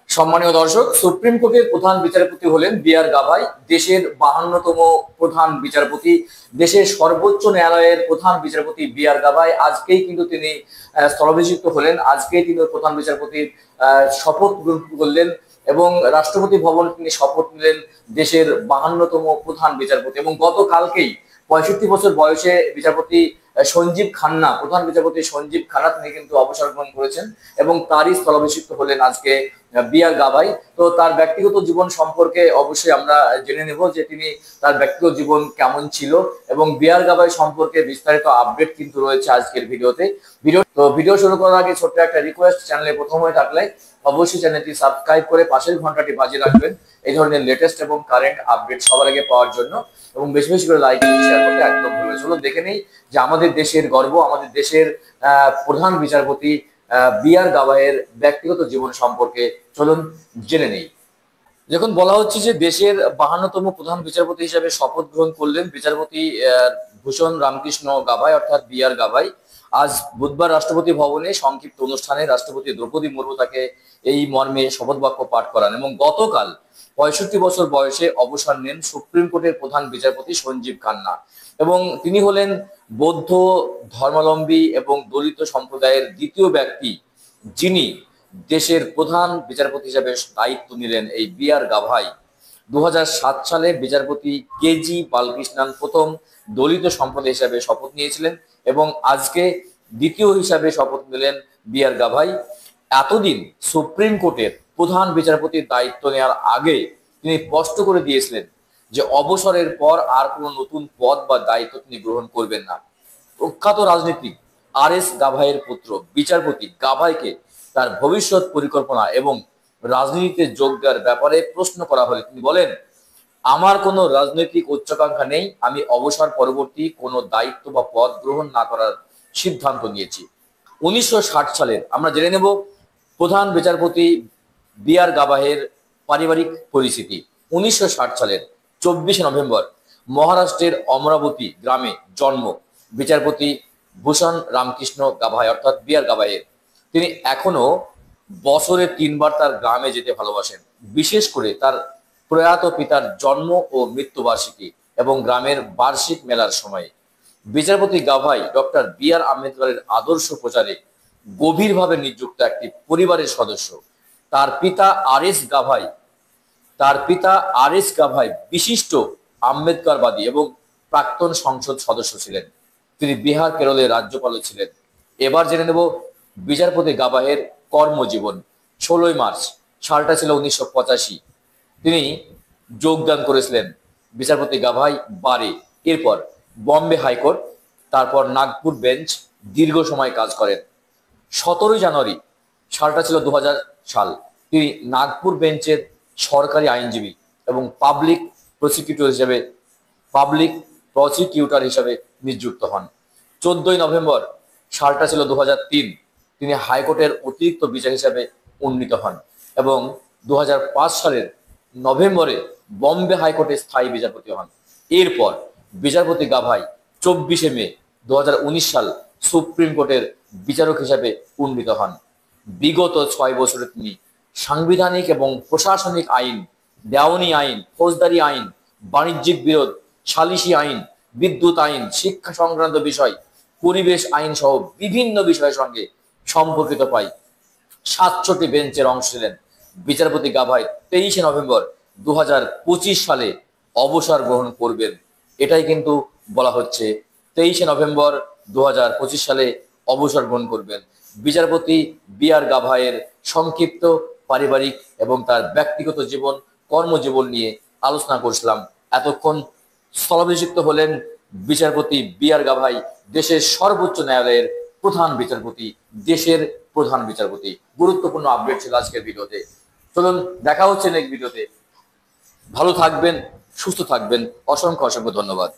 সম্মানীয় দর্শক, সুপ্রিম কোর্টের প্রধান বিচারপতি হলেন বি আর গাভাই। দেশের 52তম প্রধান বিচারপতি, দেশের সর্বোচ্চ ন্যায়ালয়ের প্রধান বিচারপতি বি আর গাভাই আজকেই কিন্তু তিনি স্থলাভিষিক্ত হলেন। আজকেই তিনি প্রধান বিচারপতির শপথ গ্রহণ করলেন এবং রাষ্ট্রপতি ভবনে তিনি শপথ নিলেন দেশের 52তম প্রধান বিচারপতি। এবং গতকালকেই 65 বছর বয়সে বিচারপতি সঞ্জীব খান্না, প্রধান বিচারপতি সঞ্জীব খান্না তিনি কিন্তু অবসর গ্রহণ করেছেন এবং তারই স্থলাভিষিক্ত হলেন আজকে বি আর গাভাই। তো তার ব্যক্তিগত জীবন সম্পর্কে অবশ্যই আমরা জেনে নেব যে তিনি তার ব্যক্তিগত জীবন কেমন ছিল এবং বি আর গাভাই সম্পর্কে বিস্তারিত আপডেট কিন্তু রয়েছে আজকের ভিডিওতে। ভিডিও শুরু করার আগে ছোট্ট একটা রিকোয়েস্ট, চ্যানেলে প্রথম হয়ে থাকলে অবশ্যই চ্যানেলটি সাবস্ক্রাইব করে পাশের ঘন্টাটি বাজিয়ে রাখবেন এই ধরনের লেটেস্ট এবং কারেন্ট আপডেট সবার আগে পাওয়ার জন্য, এবং বেশি বেশি করে লাইক এবং শেয়ার করতে একদম ভুলবেন না। চলুন দেখে নেই যে আমাদের দেশের গর্ব, আমাদের দেশের প্রধান বিচারপতি বি আর গাভাইয়ের ব্যক্তিগত জীবন সম্পর্কে চলুন জেনে নেই। যখন বলা হচ্ছে যে দেশের 52তম প্রধান বিচারপতি হিসেবে শপথ গ্রহণ করলেন বিচারপতি ভূষণ রামকৃষ্ণ গাভাই অর্থাৎ বি আর গাভাই, আজ বুধবার রাষ্ট্রপতি ভবনে সংক্ষিপ্ত অনুষ্ঠানে রাষ্ট্রপতি দ্রৌপদী মুর্মু তাকে এই মর্মে শপথ বাক্য পাঠ করান এবং গতকাল 65 বছর বয়সে অবসর নেন সুপ্রিম কোর্টের প্রধান বিচারপতি সঞ্জীব খান্না। এবং তিনি হলেন বৌদ্ধ ধর্মাবলম্বী এবং দলিত সম্প্রদায়ের দ্বিতীয় ব্যক্তি যিনি দেশের প্রধান বিচারপতি হিসেবে দায়িত্ব নিলেন। এই বি আর গাভাই 2007 সালে বিচারপতি কে জি বালকৃষ্ণন প্রথম দলিত সম্প্রদায় হিসাবে শপথ নিয়েছিলেন এবং আজকে দ্বিতীয় হিসাবে শপথ নিলেন বি আর গাভাই। এতদিন সুপ্রিম কোর্টের প্রধান বিচারপতির দায়িত্ব নেওয়ার আগে তিনি স্পষ্ট করে দিয়েছিলেন যে অবসরের পর আর কোনো নতুন পদ বা দায়িত্ব তিনি গ্রহণ করবেন না। প্রখ্যাত রাজনীতিক আর এস গাভাইয়ের পুত্র বিচারপতি গাভাইকে তার ভবিষ্যৎ পরিকল্পনা এবং রাজনীতিতে যোগ দেওয়ার ব্যাপারে প্রশ্ন করা হলে তিনি বলেন, আমার কোনো রাজনৈতিক উচ্চাকাঙ্ক্ষা নেই, আমি অবসর পরবর্তী কোনো দায়িত্ব বা পদ গ্রহণ না করার সিদ্ধান্ত নিয়েছি। 1960 সালের আমরা জেনে নেব প্রধান বিচারপতি বি আর গাভাইয়ের পারিবারিক পরিস্থিতি। 1960 সালের 24 নভেম্বর মহারাষ্ট্রের অমরাবতী গ্রামে জন্ম বিচারপতি ভূষণ রামকৃষ্ণ গাভাই অর্থাৎ বি আর গাভাইয়ের। তিনি এখনো বছরে 3 বার তার গ্রামে যেতে ভালোবাসেন, বিশেষ করে তার প্রয়াত পিতার জন্ম ও মৃত্যুবার্ষিকী এবং গ্রামের বার্ষিক মেলার সময়ে। বিচারপতি গাভাই ডক্টর বি আর আম্বেদকরের আদর্শ প্রচারে গভীরভাবে নিযুক্ত একটি পরিবারের সদস্য। তার পিতা আর এস গাভাই বিশিষ্ট আম্বেদকরবাদী এবং প্রাক্তন সংসদ সদস্য ছিলেন। তিনি বিহার কেরলের রাজ্যপালও ছিলেন। এবার জেনে নেব বিচারপতি গাভাইয়ের কর্মজীবন। 16 মার্চ সালটা ছিল 1985। তিনি যোগদান করেছিলেন বিচারপতি গাভাই বারে। এরপর বম্বে হাইকোর্ট, তারপর নাগপুর বেঞ্চ দীর্ঘ সময় কাজ করেন। 17 জানুয়ারি সালটা ছিল 2000 সাল। তিনি নাগপুর বেঞ্চের সরকারি আইনজীবী এবং পাবলিক প্রসিকিউটর হিসেবে নিযুক্ত হন। 14 নভেম্বর সালটা ছিল 2003। তিনি হাইকোর্টের অতিরিক্ত বিচার হিসেবে উন্নীত হন এবং 2005 সালের নভেম্বরে বম্বে হাইকোর্টের স্থায়ী বিচারপতি হন। এরপর বিচারপতি গাভাই 24 মে 2019 সাল সুপ্রিম কোর্টের বিচারক হিসেবে উন্নীত হন। বিগত 6 বছরে তিনি সাংবিধানিক এবং প্রশাসনিক আইন, দেওয়ানি আইন, ফৌজদারি আইন, বাণিজ্যিক বিরোধ, সালিসি আইন, বিদ্যুৎ আইন, শিক্ষা সংক্রান্ত বিষয়, পরিবেশ আইন সহ বিভিন্ন বিষয়ের সঙ্গে সম্পর্কিত প্রায় 7টি বেঞ্চের অংশ ছিলেন। বিচারপতি গাভাই 23 নভেম্বর 2025 সালে অবসর গ্রহণ করবেন। এটাই কিন্তু বলা হচ্ছে, 23 নভেম্বর 2025 সালে অবসর গ্রহণ করবেন। বিচারপতি বি আর গাভাইয়ের সংক্ষিপ্ত পারিবারিক এবং তার ব্যক্তিগত জীবন, কর্মজীবন নিয়ে আলোচনা করছিলাম। এতক্ষণ স্থলাভিষিক্ত হলেন বিচারপতি বি আর গাভাই, দেশের সর্বোচ্চ ন্যায়ালয়ের প্রধান বিচারপতি, দেশের প্রধান বিচারপতি। গুরুত্বপূর্ণ আপডেট ছিল আজকের ভিডিওতে। চলুন দেখা হচ্ছে নেক্সট ভিডিওতে। ভালো থাকবেন, সুস্থ থাকবেন। অসংখ্য অসংখ্য ধন্যবাদ।